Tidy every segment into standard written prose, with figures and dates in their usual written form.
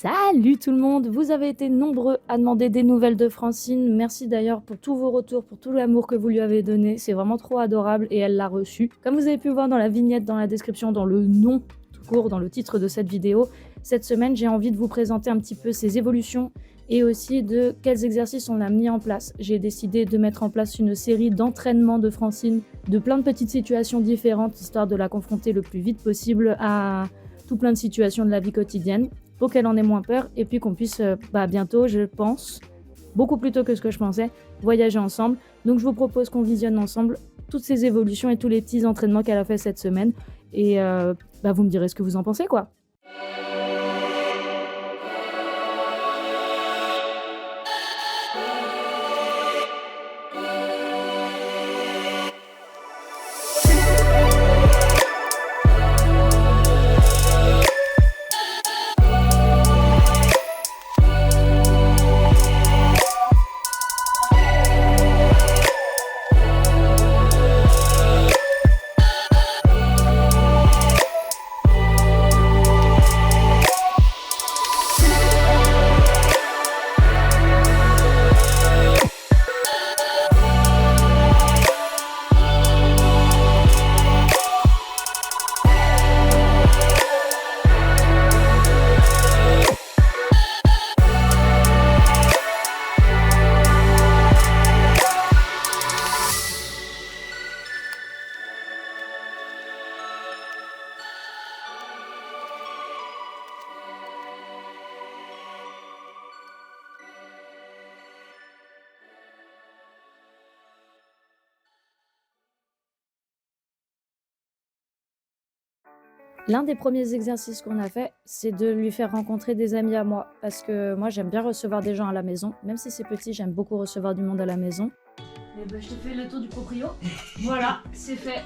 Salut tout le monde! Vous avez été nombreux à demander des nouvelles de Francine. Merci d'ailleurs pour tous vos retours, pour tout l'amour que vous lui avez donné. C'est vraiment trop adorable et elle l'a reçu. Comme vous avez pu voir dans la vignette, dans la description, dans le nom tout court, dans le titre de cette vidéo, cette semaine, j'ai envie de vous présenter un petit peu ses évolutions et aussi de quels exercices on a mis en place. J'ai décidé de mettre en place une série d'entraînements de Francine, de plein de petites situations différentes, histoire de la confronter le plus vite possible à tout plein de situations de la vie quotidienne, pour qu'elle en ait moins peur et puis qu'on puisse bientôt, je pense, beaucoup plus tôt que ce que je pensais, voyager ensemble. Donc je vous propose qu'on visionne ensemble toutes ces évolutions et tous les petits entraînements qu'elle a fait cette semaine et vous me direz ce que vous en pensez quoi. L'un des premiers exercices qu'on a fait, c'est de lui faire rencontrer des amis à moi. Parce que moi, j'aime bien recevoir des gens à la maison. Même si c'est petit, j'aime beaucoup recevoir du monde à la maison. Et je te fais le tour du proprio. Voilà, c'est fait.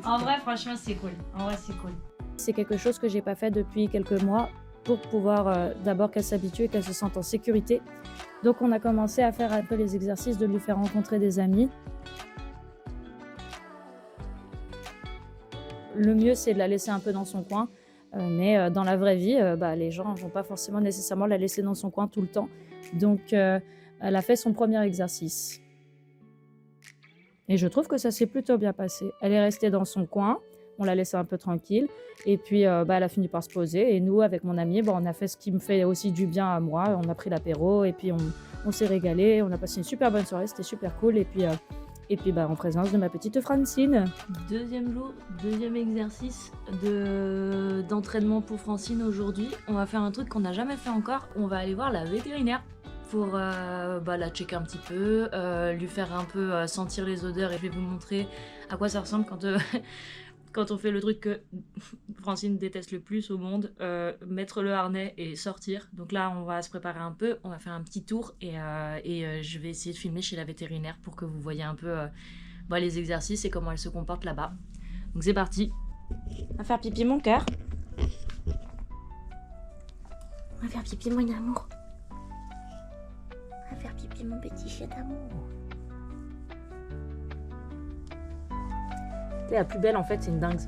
En vrai, franchement, c'est cool. C'est quelque chose que j'ai pas fait depuis quelques mois pour pouvoir d'abord qu'elle s'habitue et qu'elle se sente en sécurité. Donc on a commencé à faire un peu les exercices de lui faire rencontrer des amis. Le mieux, c'est de la laisser un peu dans son coin, mais dans la vraie vie, les gens ne vont pas forcément nécessairement la laisser dans son coin tout le temps. Donc, elle a fait son premier exercice. Et je trouve que ça s'est plutôt bien passé. Elle est restée dans son coin, on l'a laissée un peu tranquille, et puis elle a fini par se poser. Et nous, avec mon ami, on a fait ce qui me fait aussi du bien à moi. On a pris l'apéro, et puis on s'est régalé. On a passé une super bonne soirée, c'était super cool. Et puis en présence de ma petite Francine. Deuxième jour, deuxième exercice d'entraînement pour Francine aujourd'hui. On va faire un truc qu'on n'a jamais fait encore. On va aller voir la vétérinaire pour la checker un petit peu, lui faire un peu sentir les odeurs et je vais vous montrer à quoi ça ressemble quand on fait le truc que Francine déteste le plus au monde, mettre le harnais et sortir. Donc là, on va se préparer un peu, on va faire un petit tour et je vais essayer de filmer chez la vétérinaire pour que vous voyez un peu les exercices et comment elle se comporte là-bas. Donc c'est parti. On va faire pipi mon cœur. On va faire pipi mon amour. On va faire pipi mon petit chat d'amour. La plus belle en fait, c'est une dingue.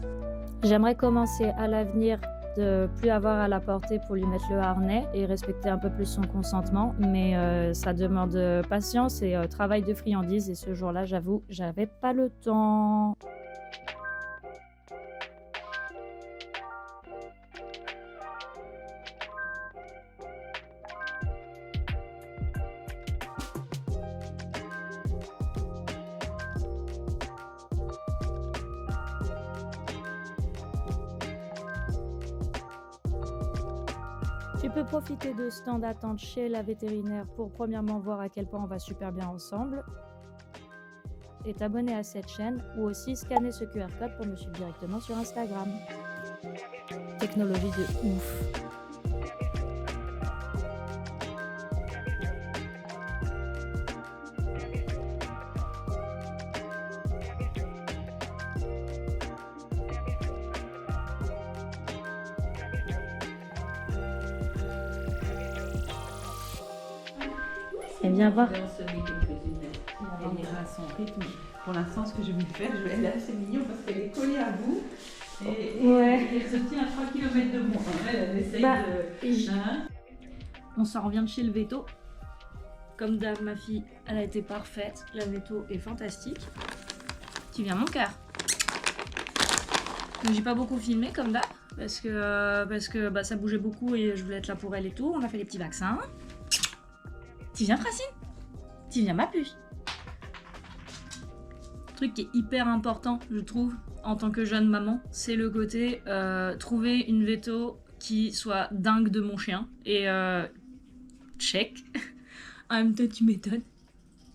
J'aimerais commencer à l'avenir de plus avoir à la porter pour lui mettre le harnais et respecter un peu plus son consentement, mais ça demande patience et travail de friandise et ce jour-là, j'avoue, j'avais pas le temps. Tu peux profiter de ce temps d'attente chez la vétérinaire pour premièrement voir à quel point on va super bien ensemble et t'abonner à cette chaîne ou aussi scanner ce QR code pour me suivre directement sur Instagram. Technologie de ouf. Et viens voir. Elle ira à son rythme. Pour l'instant, ce que je vais faire, elle est assez mignon parce qu'elle est collée à vous. Et elle se tient à 3 km de moi. Elle essaye Bah, de... On s'en revient de chez le veto. Comme d'hab, ma fille, elle a été parfaite. La veto est fantastique. Tu viens mon cœur. J'ai pas beaucoup filmé comme d'hab parce que bah, ça bougeait beaucoup et je voulais être là pour elle et tout. On a fait les petits vaccins. Tu viens Francine? Tu viens ma puce? Truc qui est hyper important, je trouve, en tant que jeune maman, c'est le côté trouver une veto qui soit dingue de mon chien. Et check. En même temps, tu m'étonnes.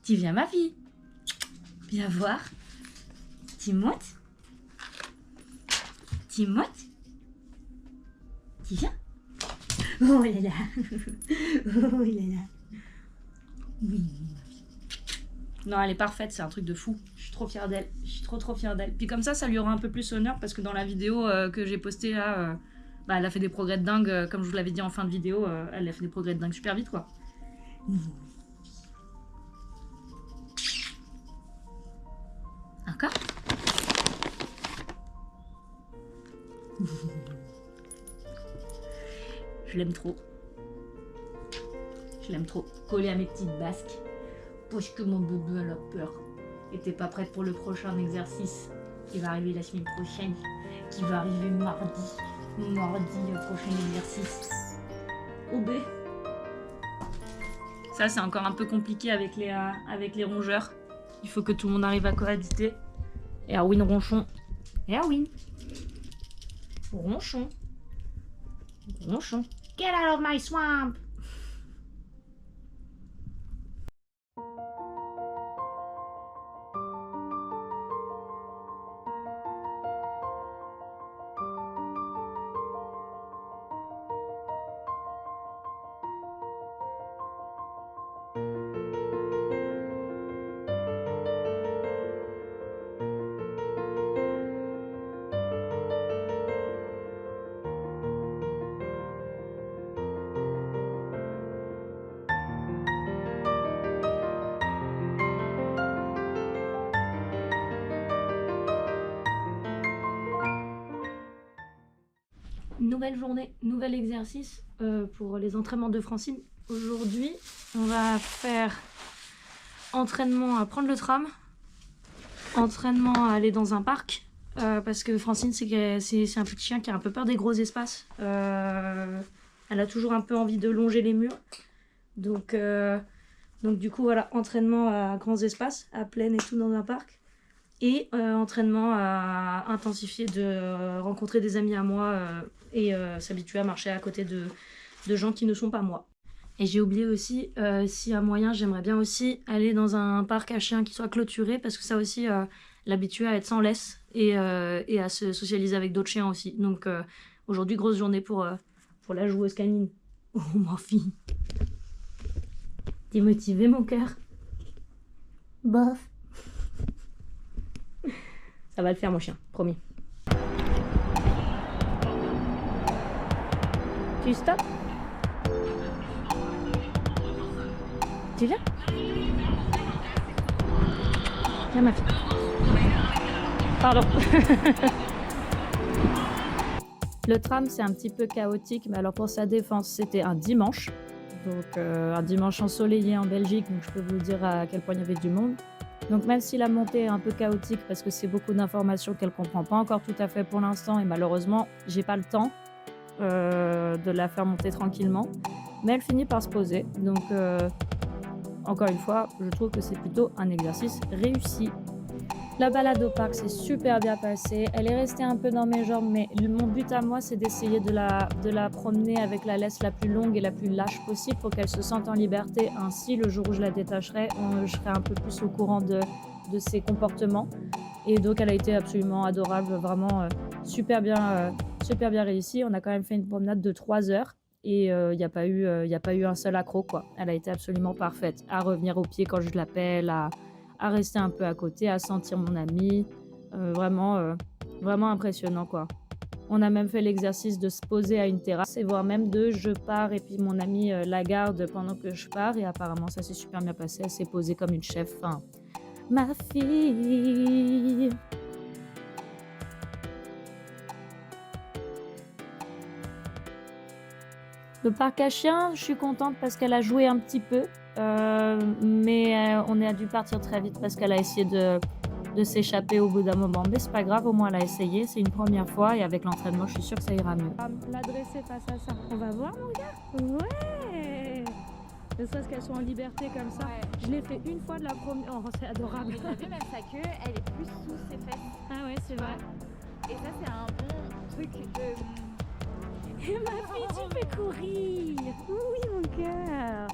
Tu viens ma fille? Viens voir. Timote? Timote? Tu viens? Oh là là. Oh là là. Oui. Non, elle est parfaite, c'est un truc de fou. Je suis trop fière d'elle. Je suis trop fière d'elle. Puis comme ça lui aura un peu plus honneur parce que dans la vidéo que j'ai postée là, bah, elle a fait des progrès de dingue. Comme je vous l'avais dit en fin de vidéo, elle a fait des progrès de dingue super vite quoi. Encore? Je l'aime trop. Je l'aime trop. Collée à mes petites basques. Parce que mon bébé elle a peur. Et t'es pas prête pour le prochain exercice qui va arriver la semaine prochaine. Qui va arriver mardi. Mardi, le prochain exercice. OB. Ça, c'est encore un peu compliqué avec les rongeurs. Il faut que tout le monde arrive à cohabiter. Erwin Ronchon. Erwin. Ronchon. Ronchon. Get out of my swamp! Nouvelle journée, nouvel exercice pour les entraînements de Francine. Aujourd'hui, on va faire entraînement à prendre le tram, entraînement à aller dans un parc, parce que Francine, c'est un petit chien qui a un peu peur des gros espaces. Elle a toujours un peu envie de longer les murs. Donc du coup, voilà, entraînement à grands espaces, à pleine et tout dans un parc. Et entraînement à intensifier de rencontrer des amis à moi et s'habituer à marcher à côté de gens qui ne sont pas moi. Et j'ai oublié aussi, s'il y a moyen, j'aimerais bien aussi aller dans un parc à chiens qui soit clôturé parce que ça aussi, l'habituer à être sans laisse et à se socialiser avec d'autres chiens aussi. Donc aujourd'hui, grosse journée pour la joueuse canine. Oh ma fille. T'es motivée mon cœur? Bof. Ça va le faire mon chien, promis. Tu stops? Tu viens? Viens ma fille. Pardon. Le tram c'est un petit peu chaotique, mais alors pour sa défense c'était un dimanche. Donc un dimanche ensoleillé en Belgique, donc je peux vous dire à quel point il y avait du monde. Donc même si la montée est un peu chaotique parce que c'est beaucoup d'informations qu'elle comprend pas encore tout à fait pour l'instant et malheureusement j'ai pas le temps de la faire monter tranquillement, mais elle finit par se poser. Donc encore une fois, je trouve que c'est plutôt un exercice réussi. La balade au parc s'est super bien passée. Elle est restée un peu dans mes jambes, mais mon but à moi, c'est d'essayer de la promener avec la laisse la plus longue et la plus lâche possible pour qu'elle se sente en liberté. Ainsi, le jour où je la détacherai, je serai un peu plus au courant de ses comportements. Et donc, elle a été absolument adorable, vraiment super bien réussie. On a quand même fait une promenade de 3 heures. Et il n'y a pas eu un seul accroc, quoi. Elle a été absolument parfaite. À revenir au pied quand je l'appelle, à rester un peu à côté, à sentir mon ami. Vraiment impressionnant, quoi. On a même fait l'exercice de se poser à une terrasse et voire même de je pars et puis mon ami la garde pendant que je pars. Et apparemment, ça s'est super bien passé. Elle s'est posée comme une chef. Enfin, ma fille. Le parc à chiens, je suis contente parce qu'elle a joué un petit peu, mais on a dû partir très vite parce qu'elle a essayé de s'échapper au bout d'un moment. Mais c'est pas grave, au moins elle a essayé, c'est une première fois et avec l'entraînement, je suis sûre que ça ira mieux. La dresser face à ça, on va voir mon gars. Ouais. Ne serait-ce qu'elles sont en liberté comme ça. Ouais. Je l'ai fait une fois de la première. Oh, c'est adorable. Mais t'as vu, même sa queue, elle est plus sous ses fesses. Ah ouais, c'est vrai. Et ça, c'est un bon truc de... Et ma fille, tu fais courir. Oui, mon cœur.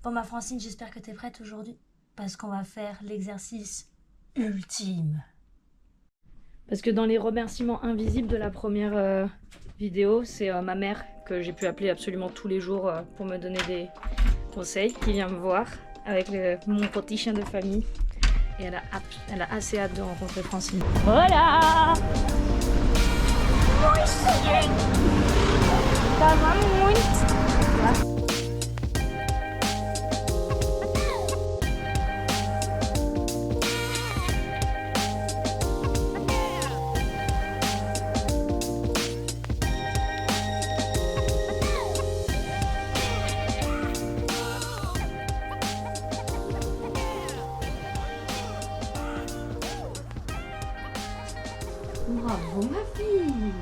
Bon, ma Francine, j'espère que t'es prête aujourd'hui. Parce qu'on va faire l'exercice ultime. Parce que dans les remerciements invisibles de la première vidéo, c'est ma mère que j'ai pu appeler absolument tous les jours pour me donner des conseils, qui vient me voir avec mon petit chien de famille. Et elle a assez hâte de rencontrer Francine. Voilà! Ça va muito! Bravo, ma fille!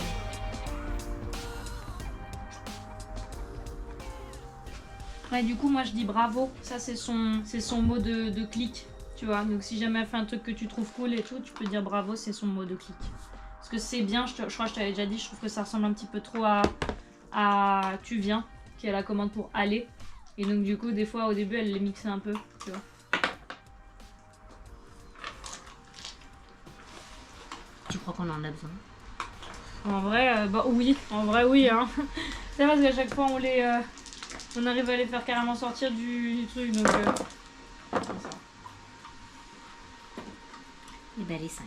Ouais, du coup, moi je dis bravo. Ça, c'est son mot de clic, tu vois. Donc, si jamais elle fait un truc que tu trouves cool et tout, tu peux dire bravo, c'est son mot de clic. Parce que c'est bien, je crois que je t'avais déjà dit, je trouve que ça ressemble un petit peu trop à Tu viens, qui est la commande pour aller. Et donc, du coup, des fois, au début, elle les mixait un peu, tu vois. Tu crois qu'on en a besoin? En vrai, bah oui, hein. C'est parce qu'à chaque fois, on arrive à les faire carrément sortir du truc, donc... comme ça. Et ben les 5-5.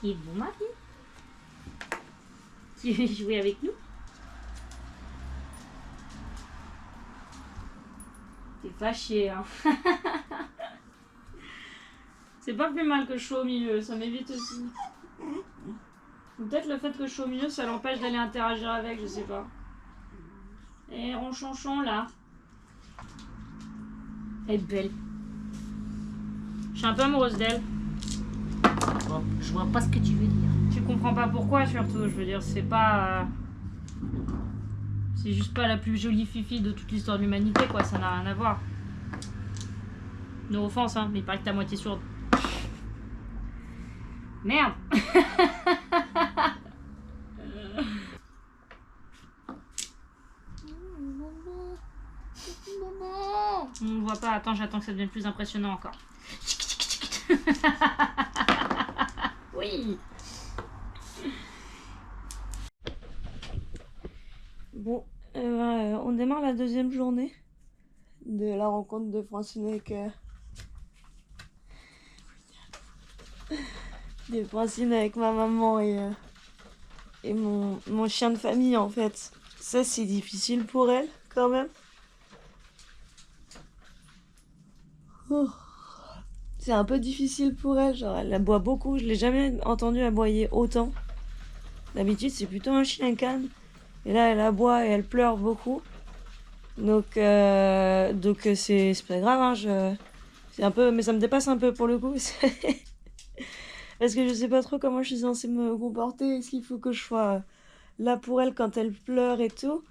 Et bon, ma fille, tu veux jouer avec nous? T'es fâché, hein. C'est pas plus mal que je sois au milieu, ça m'évite aussi. Ou peut-être le fait que je sois au milieu, ça l'empêche d'aller interagir avec, je sais pas. Et ronchonchon là. Elle est belle. Je suis un peu amoureuse d'elle. Bon, je vois pas ce que tu veux dire. Tu comprends pas pourquoi surtout, je veux dire, c'est pas... C'est juste pas la plus jolie fifi de toute l'histoire de l'humanité, quoi, ça n'a rien à voir. No offense, hein, mais il paraît que t'es à moitié sourde. Merde. On ne voit pas, attends, j'attends que ça devienne plus impressionnant encore. Oui. Bon, on démarre la deuxième journée de la rencontre de Francine avec... de Francine avec ma maman et mon chien de famille en fait. Ça c'est difficile pour elle quand même. Oh. C'est un peu difficile pour elle, genre elle aboie beaucoup, je l'ai jamais entendue aboyer autant. D'habitude c'est plutôt un chien calme. Et là elle aboie et elle pleure beaucoup. Donc c'est pas grave, hein, c'est un peu, mais ça me dépasse un peu pour le coup. Parce que je sais pas trop comment je suis censée me comporter. Est-ce qu'il faut que je sois là pour elle quand elle pleure et tout?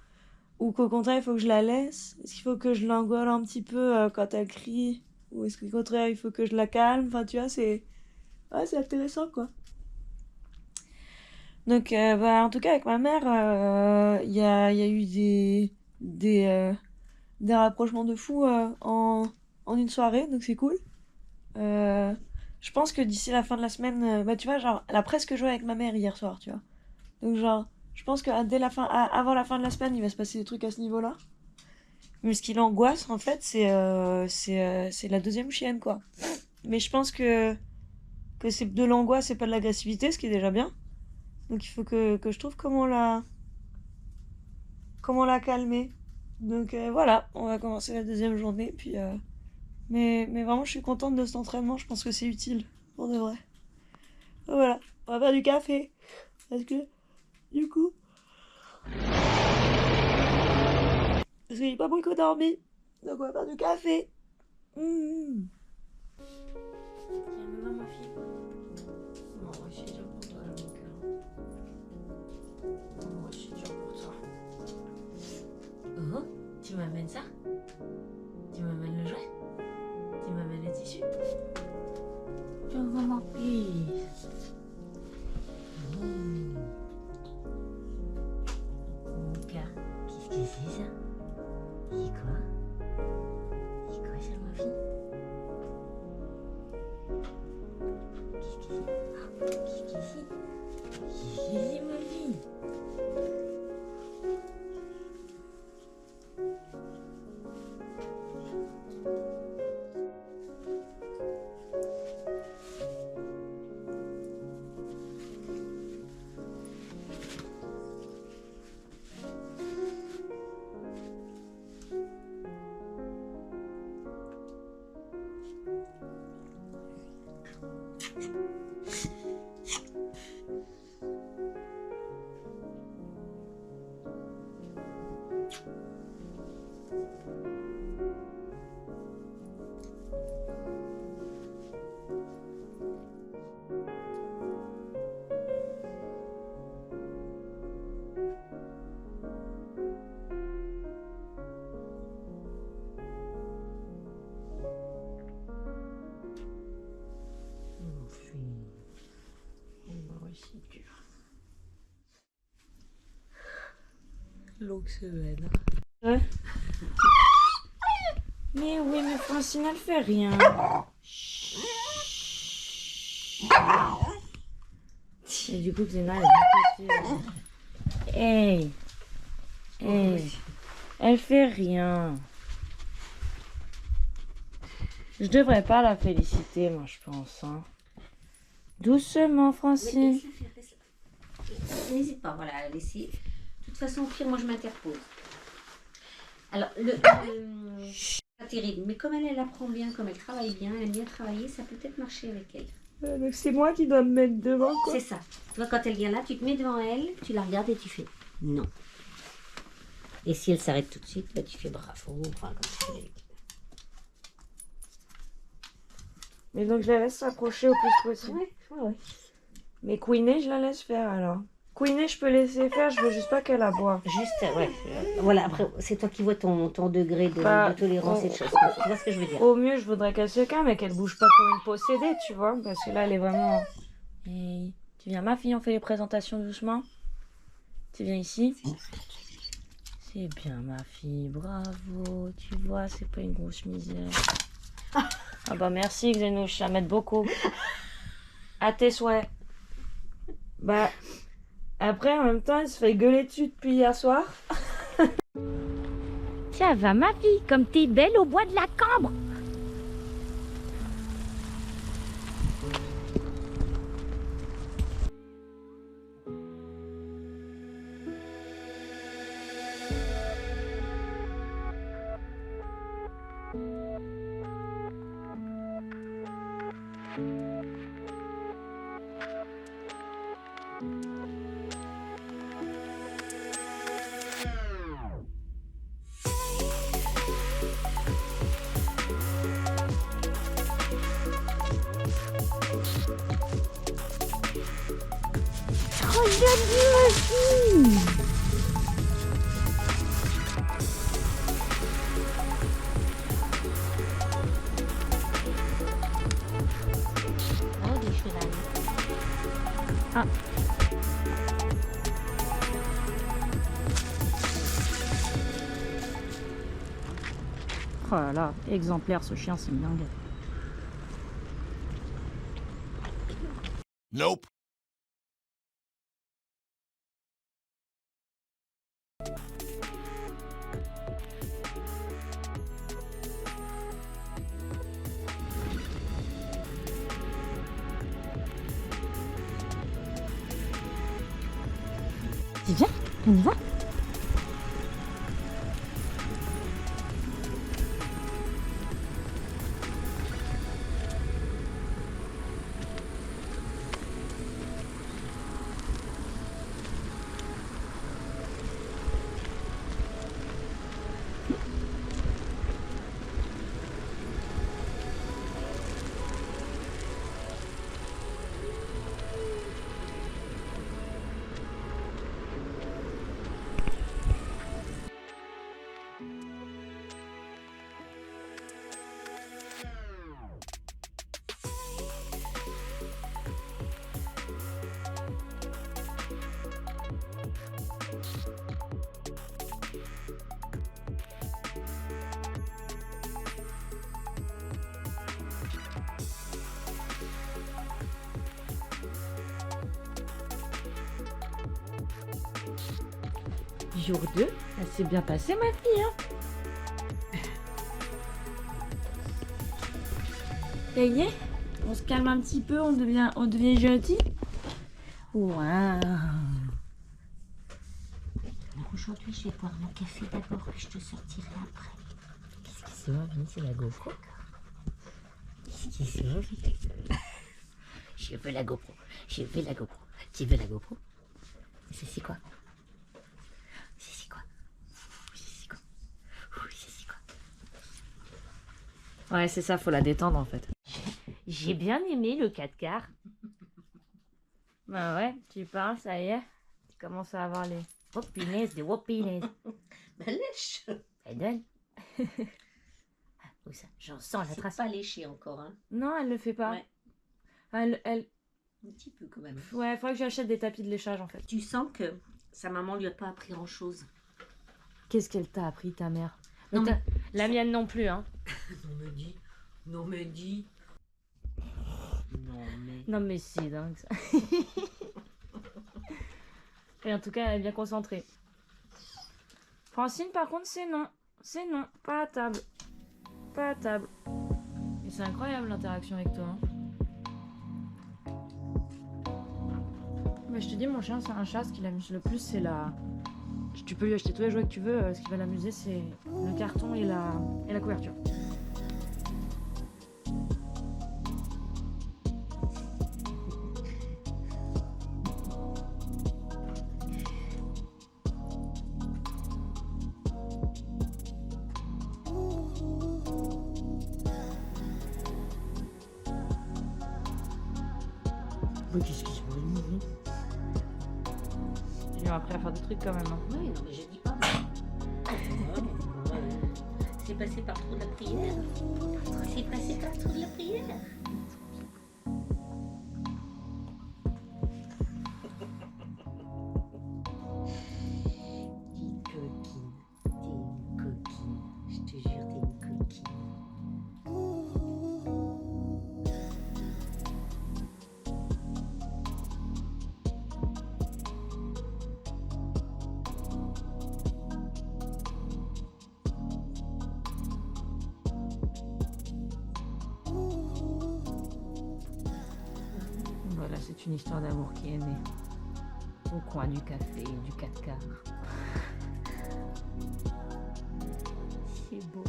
Ou qu'au contraire, il faut que je la laisse? Est-ce qu'il faut que je l'engueule un petit peu quand elle crie? Ou est-ce qu'au contraire, il faut que je la calme? Enfin, tu vois, c'est intéressant, quoi. Donc, en tout cas, avec ma mère, il y a eu des rapprochements de fou en une soirée, donc c'est cool. Je pense que d'ici la fin de la semaine, tu vois, genre, elle a presque joué avec ma mère hier soir, tu vois. Donc, genre, je pense que avant la fin de la semaine, il va se passer des trucs à ce niveau-là. Mais ce qui l'angoisse, en fait, c'est la deuxième chienne, quoi. Mais je pense que c'est de l'angoisse et pas de l'agressivité, ce qui est déjà bien. Donc, il faut que je trouve comment la calmer. Donc, voilà, on va commencer la deuxième journée, puis... Mais vraiment, je suis contente de cet entraînement. Je pense que c'est utile, pour de vrai. Donc voilà, on va faire du café. Parce que, du coup, Parce que j'ai pas beaucoup dormi. Donc on va faire du café. Tiens, maman, ma fille. Moi aussi, dur pour toi, mon cœur. Moi aussi, dur pour toi. Oh, tu m'amènes ça? Tu m'amènes le jouet? Tu m'amènes le tissu? Je vois ma fille. Mon cœur, qu'est-ce que c'est ça? C'est quoi? C'est quoi ça, ma fille? Qu'est-ce que c'est? Ah, qu'est-ce que c'est? Qu'est-ce que c'est, ma fille? Longue semaine. Ouais. Mais oui, mais Francine, elle fait rien. Et du coup, Xena, elle est bien petite. Hey. Hey. Elle fait rien. Je devrais pas la féliciter, moi, je pense. Hein. Doucement, Francine. N'hésite pas, voilà, laissez. De toute façon, au pire, moi je m'interpose. Alors, pas terrible, mais comme elle apprend bien, comme elle travaille bien, elle aime bien travailler, ça peut peut-être marcher avec elle. Donc c'est moi qui dois me mettre devant, quoi. C'est ça. Tu vois, quand elle vient là, tu te mets devant elle, tu la regardes et tu fais non. Et si elle s'arrête tout de suite, bah, tu fais bravo, enfin, comme tu fais avec. Mais donc je la laisse s'approcher au plus possible. Ouais. Mais Queenie, je la laisse faire alors. Queenie, je peux laisser faire, je veux juste pas qu'elle aboie. Juste, ouais. Voilà, après, c'est toi qui vois ton degré de tolérance et de choses. Tu vois ce que je veux dire? Au mieux, je voudrais qu'elle se calme et qu'elle bouge pas comme une possédée, tu vois. Parce que là, elle est vraiment... Hey. Tu viens, ma fille, on fait les présentations doucement. Tu viens ici. C'est bien, ma fille, bravo. Tu vois, c'est pas une grosse misère. Ah bah merci, Xenouche, ça m'aide beaucoup. À tes souhaits. Bah... Après, en même temps, elle se fait gueuler dessus depuis hier soir. Ça va ma fille, comme t'es belle au bois de la Cambre. Trop jolie ma fille. Oh, des chevals. Ah. Oh là là, exemplaire ce chien, c'est une dingue. Nope. C'est bien, on y va. Jour 2, elle s'est bien passée ma fille, hein. Ça y est, on se calme un petit peu, on devient gentil. Waouh. Alors aujourd'hui, je vais boire mon café d'abord, puis je te sortirai après. Qu'est-ce qui se passe, c'est la GoPro? Qu'est-ce qui se passe? Je veux la GoPro. Je veux la GoPro. Tu veux la GoPro? C'est quoi? C'est quoi? C'est quoi? C'est quoi? Ouais, c'est ça, faut la détendre en fait. J'ai bien aimé le 4 quarts. Bah ouais, tu parles, ça y est. Tu commences à avoir les Wopiness, des wopiness. Bah lèche. Elle donne. Où ça? J'en sens la trace. Pas léché encore, hein. Non, elle le fait pas. Ouais. Elle... Un petit peu quand même. Ouais, faudrait que j'achète des tapis de léchage en fait. Tu sens que sa maman lui a pas appris grand chose. Qu'est-ce qu'elle t'a appris, ta mère? Non, mais... La mienne non plus, hein. Non mais dis. Non mais c'est dingue ça. Et en tout cas, elle est bien concentrée. Francine, par contre, c'est non. C'est non, pas à table. Pas à table. Et c'est incroyable l'interaction avec toi. Hein. Mais je te dis, mon chien, c'est un chat. Ce qui l'amuse le plus, c'est la... Tu peux lui acheter tous les jouets que tu veux. Ce qui va l'amuser, c'est le carton et la couverture. Qu'est-ce qui se passe? Ils lui ont appris à faire des trucs quand même. Hein. Oui, non, mais je dis pas. C'est passé par trop de la prière. C'est passé par trop de la prière. T'es une coquine. Je te jure, t'es une coquine. Voilà, c'est une histoire d'amour qui est née. Au coin du café et du 4 quarts. C'est beau.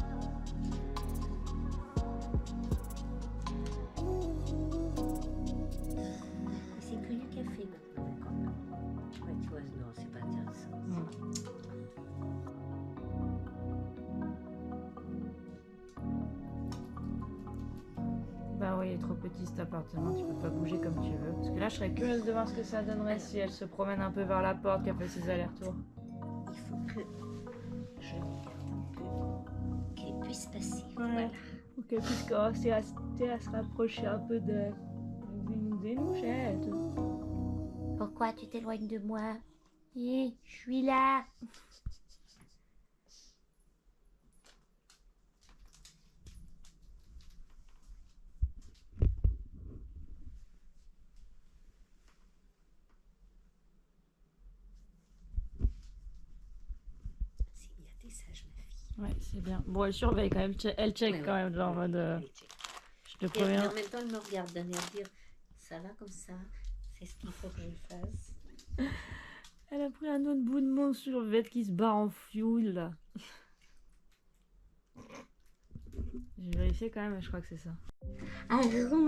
C'est que du café maintenant, quand même. Ouais, tu vois, non, c'est pas intéressant. Bah oui, il est trop petit cet appartement, tu peux pas bouger comme tu veux. Parce que là, je serais curieuse de voir ce que ça donnerait si elle se promène un peu vers la porte, qu'elle fait ses allers-retours. Il faut que je regarde un peu qu'elle puisse passer. Ouais. Voilà. Pour qu'elle puisse commencer à se rapprocher un peu de... des mouchettes. Pourquoi tu t'éloignes de moi? Je suis là. C'est bien, t'es sage, ma fille. Ouais, c'est bien. Bon, elle surveille quand même, elle check Ouais, quand même, genre en mode... Allez, check. je te Et préviens. en même temps, elle me regarde d'un air dire ça va comme ça, c'est ce qu'il faut que je fasse. Elle a pris un autre bout de mon survêt qui se barre en fioul, là. J'ai vérifié quand même, mais je crois que c'est ça. Marron,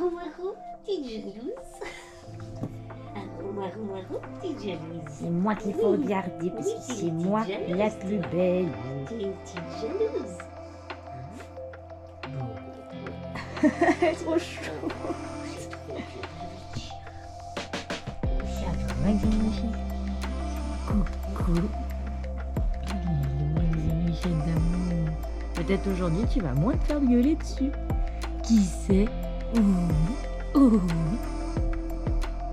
marron, petite jalouse. Marron, petite jalouse. C'est moi qu'il faut regarder parce Oui, que t'es c'est une moi petite la jalouse, plus toi. belle. T'es une petite jalouse. C'est trop chaud. C'est trop dur. Coucou. Michel d'amour. Peut-être aujourd'hui tu vas moins te faire gueuler dessus. Qui sait? Oh.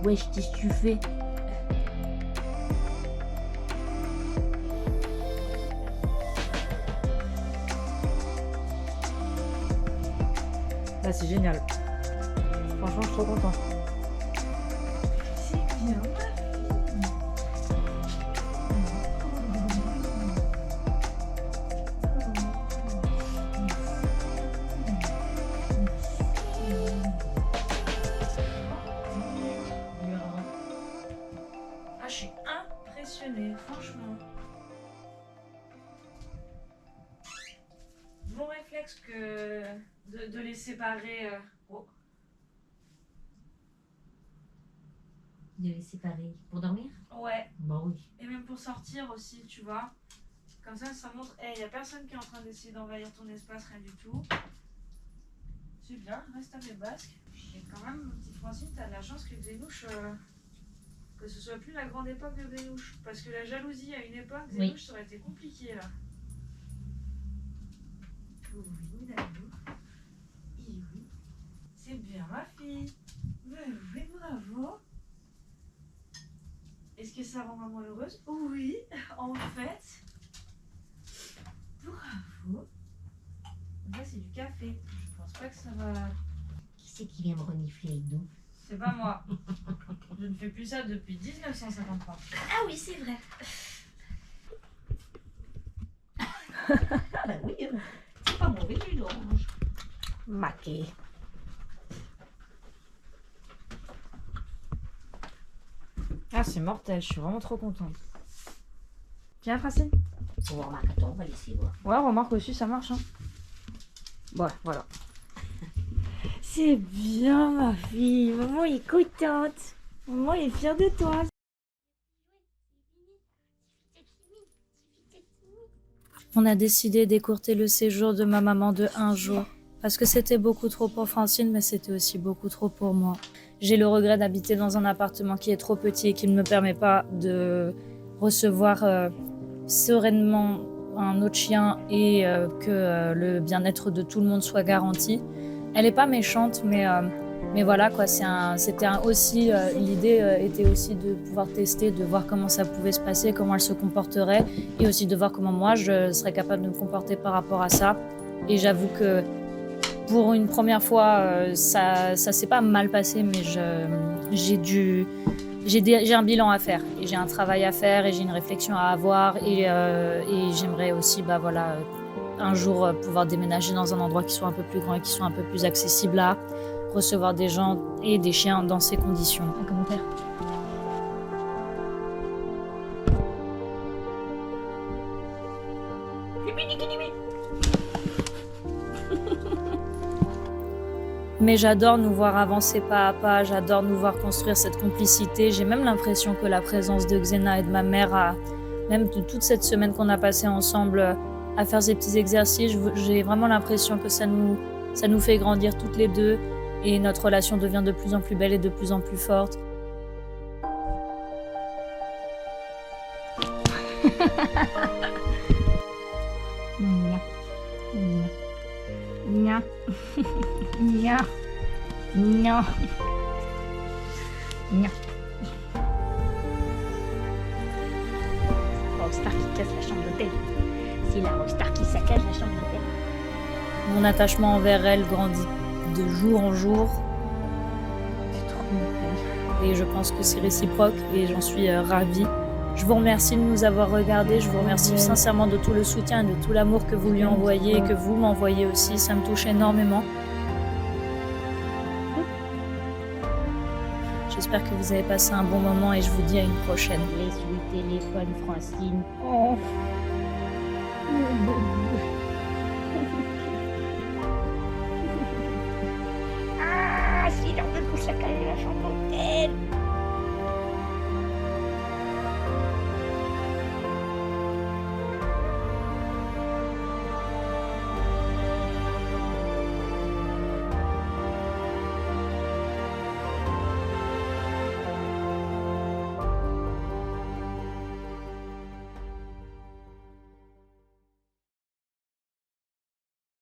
Wesh, qu'est-ce que tu fais? Là, c'est génial. Franchement, je suis trop contente. C'est bien. je suis impressionnée, franchement. Bon réflexe que de les séparer. Oh. De les séparer. Pour dormir? Ouais, Bah oui. et même pour sortir aussi, tu vois. Comme ça montre, il y a personne qui est en train d'essayer d'envahir ton espace, rien du tout. C'est bien, reste à mes basques. Et quand même, petite Francine, t'as de la chance que Xenouche, que ce soit plus la grande époque de Xenouche. Parce que la jalousie à une époque, Xenouche, Oui. ça aurait été compliqué là. Oui, d'accord. Oui. C'est bien ma fille. Oui, bravo. Est-ce que ça rend maman heureuse? Oui, en fait. Bravo. Ça, c'est du café. Je pense pas que ça va. Qui c'est qui vient me renifler les dos? C'est pas moi. Je ne fais plus ça depuis 1953. Ah oui, c'est vrai. Bah oui, c'est pas mauvais du l'orange. Maqué. Ah, c'est mortel, je suis vraiment trop contente. Tiens, Francine. On va remarquer, attends, on va laisser voir. Ouais, remarque aussi, ça marche. Hein. Ouais, voilà. C'est bien, ma fille. Maman est contente. Maman est fière de toi. On a décidé d'écourter le séjour de ma maman de 1 jour. Parce que c'était beaucoup trop pour Francine, mais c'était aussi beaucoup trop pour moi. J'ai le regret d'habiter dans un appartement qui est trop petit et qui ne me permet pas de recevoir sereinement un autre chien et que le bien-être de tout le monde soit garanti. Elle est pas méchante, mais voilà quoi. L'idée était aussi de pouvoir tester, de voir comment ça pouvait se passer, comment elle se comporterait, et aussi de voir comment moi je serais capable de me comporter par rapport à ça. Et j'avoue que pour une première fois, ça s'est pas mal passé, mais j'ai un bilan à faire et j'ai un travail à faire et j'ai une réflexion à avoir et j'aimerais aussi un jour pouvoir déménager dans un endroit qui soit un peu plus grand et qui soit un peu plus accessible à recevoir des gens et des chiens dans ces conditions. Un commentaire? Mais j'adore nous voir avancer pas à pas, j'adore nous voir construire cette complicité. J'ai même l'impression que la présence de Xena et de ma mère, même de toute cette semaine qu'on a passée ensemble à faire ces petits exercices, j'ai vraiment l'impression que ça nous fait grandir toutes les deux et notre relation devient de plus en plus belle et de plus en plus forte. Nya. Nya. Nya. Nya. Rockstar qui casse la chambre d'hôtel. C'est la Rockstar qui saccage la chambre d'hôtel. Mon attachement envers elle grandit de jour en jour. C'est trop mignon. Et je pense que c'est réciproque et j'en suis ravie. Je vous remercie de nous avoir regardés, je vous remercie sincèrement de tout le soutien et de tout l'amour que vous lui envoyez et que vous m'envoyez aussi, ça me touche énormément. J'espère que vous avez passé un bon moment et je vous dis à une prochaine. Laisse le téléphone, Francine. Oh. Ah, c'est l'heure de coucher à la chambre d'hôtel.